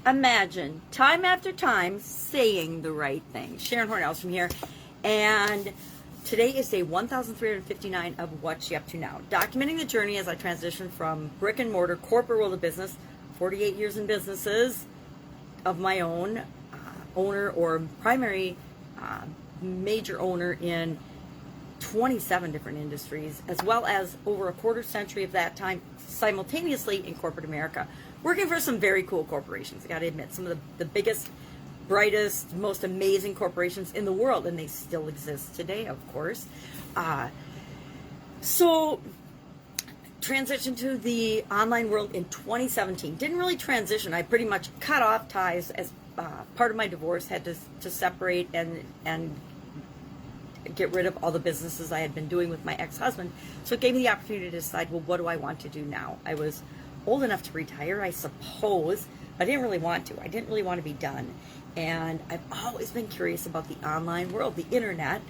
imagine time after time saying the right thing. Sharon Horne-Ellstrom here, and today is day 1359 of What's She Up To Now, documenting the journey as I transition from brick and mortar corporate world of business, 48 years in businesses of my own, owner or primary major owner in 27 different industries, as well as over a quarter century of that time simultaneously in corporate America, working for some very cool corporations. I got to admit, some of the biggest, brightest, most amazing corporations in the world, and they still exist today, of course. So transitioned to the online world in 2017. Didn't really transition. I pretty much cut off ties as part of my divorce, had to separate and get rid of all the businesses I had been doing with my ex-husband. So it gave me the opportunity to decide, well, what do I want to do now? I was old enough to retire, I suppose. I didn't really want to. I didn't really want to be done. And I've always been curious about the online world, the internet,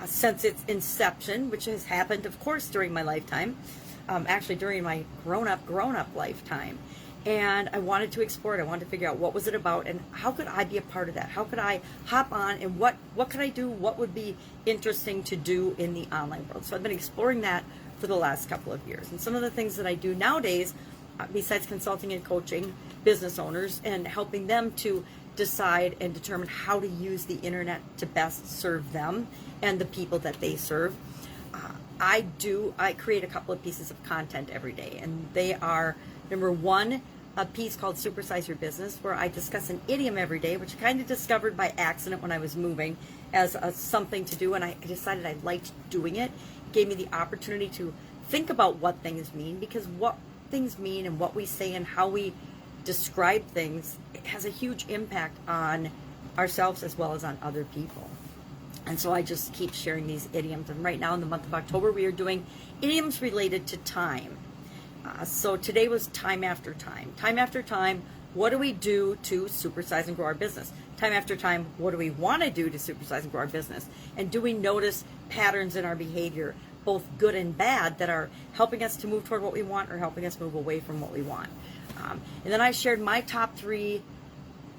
since its inception, which has happened, of course, during my lifetime, actually during my grown-up lifetime. And I wanted to explore it. I wanted to figure out what was it about and how could I be a part of that? How could I hop on and what could I do? What would be interesting to do in the online world? So I've been exploring that for the last couple of years. And some of the things that I do nowadays, besides consulting and coaching business owners and helping them to decide and determine how to use the internet to best serve them and the people that they serve, I create a couple of pieces of content every day, and they are, number one, a piece called Supersize Your Business, where I discuss an idiom every day, which I kind of discovered by accident when I was moving as something to do, and I decided I liked doing it. It gave me the opportunity to think about what things mean, because what things mean and what we say and how we describe things, it has a huge impact on ourselves as well as on other people. And so I just keep sharing these idioms. And right now in the month of October, we are doing idioms related to time. So today was time after time. Time after time, what do we do to supersize and grow our business? Time after time, what do we want to do to supersize and grow our business? And do we notice patterns in our behavior, both good and bad, that are helping us to move toward what we want or helping us move away from what we want? And then I shared my top 3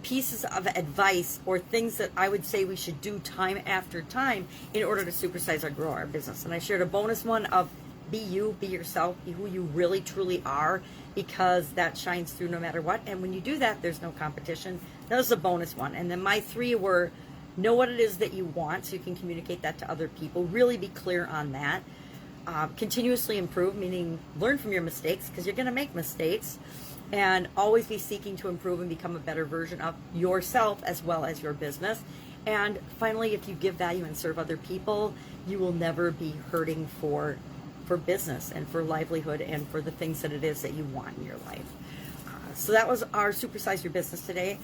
pieces of advice or things that I would say we should do time after time in order to supersize or grow our business. And I shared a bonus one of be you, be yourself, be who you really truly are, because that shines through no matter what. And when you do that, there's no competition. That was a bonus one. And then my 3 were know what it is that you want so you can communicate that to other people. Really be clear on that. Continuously improve, meaning learn from your mistakes, because you're going to make mistakes. And always be seeking to improve and become a better version of yourself as well as your business. And finally, if you give value and serve other people, you will never be hurting for business and for livelihood and for the things that it is that you want in your life. So that was our Supersize Your Business today.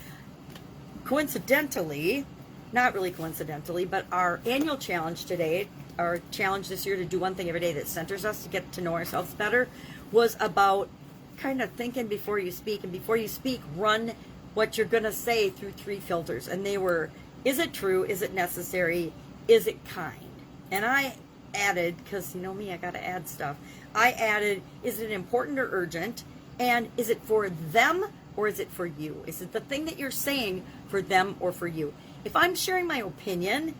Coincidentally, not really coincidentally, but our annual challenge today, our challenge this year to do one thing every day that centers us to get to know ourselves better, was about kind of thinking before you speak, and before you speak, run what you're going to say through 3 filters. And they were, is it true? Is it necessary? Is it kind? And I added, because you know me, I got to add stuff. I added, is it important or urgent? And is it for them or is it for you? Is it the thing that you're saying for them or for you? If I'm sharing my opinion,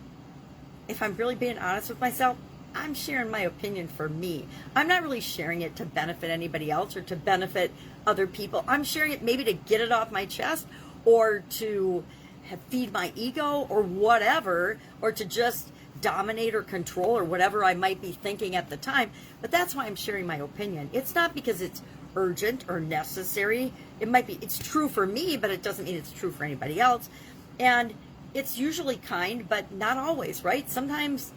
if I'm really being honest with myself, I'm sharing my opinion for me. I'm not really sharing it to benefit anybody else or to benefit other people. I'm sharing it maybe to get it off my chest, or to feed my ego, or whatever, or to just dominate or control, or whatever I might be thinking at the time. But that's why I'm sharing my opinion. It's not because it's urgent or necessary. It might be, it's true for me, but it doesn't mean it's true for anybody else. And it's usually kind, but not always, right? Sometimes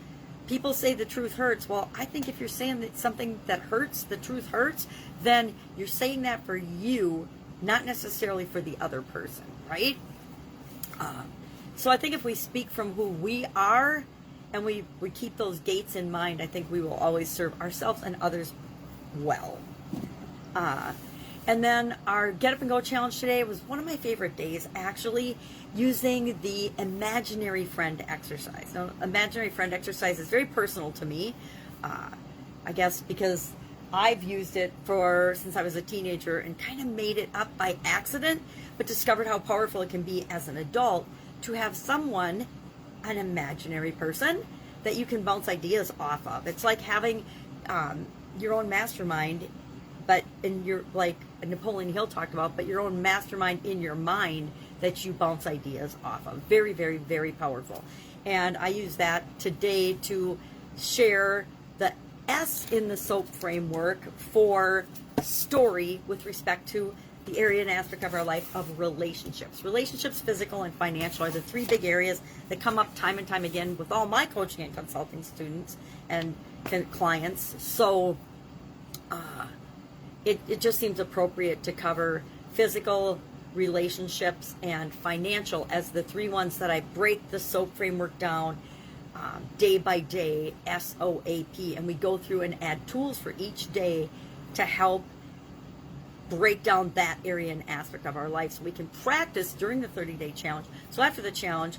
people say the truth hurts. Well, I think if you're saying that something that hurts, the truth hurts, then you're saying that for you, not necessarily for the other person, right? So I think if we speak from who we are and we keep those gates in mind, I think we will always serve ourselves and others well. And then our Get Up and Go challenge today was one of my favorite days, actually, using the imaginary friend exercise. Now, imaginary friend exercise is very personal to me, I guess because I've used it since I was a teenager and kind of made it up by accident. But but discovered how powerful it can be as an adult to have someone, an imaginary person, that you can bounce ideas off of. It's like having your own mastermind, but in your, like Napoleon Hill talked about, but your own mastermind in your mind that you bounce ideas off of. Very, very, very powerful. And I use that today to share the S in the SOAP framework for story with respect to the area and aspect of our life of relationships. Relationships, physical, and financial are the three big areas that come up time and time again with all my coaching and consulting students and clients. So it just seems appropriate to cover physical, relationships, and financial as the three ones that I break the SOAP framework down day by day, SOAP, and we go through and add tools for each day to help break down that area and aspect of our life so we can practice during the 30-day challenge. So after the challenge,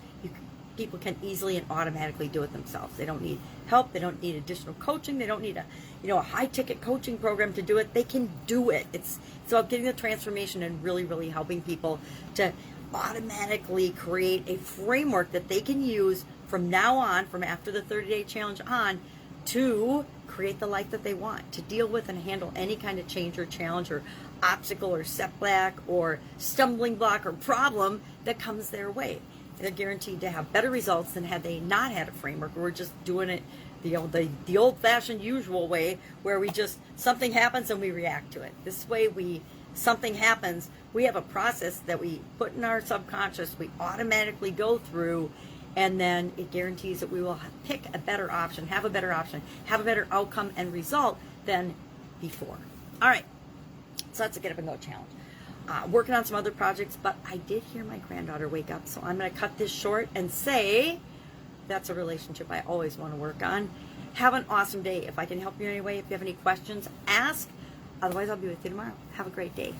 people can easily and automatically do it themselves. They don't need help. They don't need additional coaching. They don't need a high-ticket coaching program to do it. They can do it. It's about getting the transformation and really, really helping people to automatically create a framework that they can use from now on, from after the 30-day challenge on, to create the life that they want, to deal with and handle any kind of change or challenge or obstacle or setback or stumbling block or problem that comes their way. They're guaranteed to have better results than had they not had a framework. We're just doing it the old-fashioned usual way, where we just, something happens and we react to it. This way, something happens, we have a process that we put in our subconscious, we automatically go through, and then it guarantees that we will pick a better option, have a better outcome and result than before. All right, so that's a Get Up and Go challenge. Working on some other projects, but I did hear my granddaughter wake up, so I'm going to cut this short and say that's a relationship I always want to work on. Have an awesome day. If I can help you in any way, if you have any questions, ask. Otherwise, I'll be with you tomorrow. Have a great day.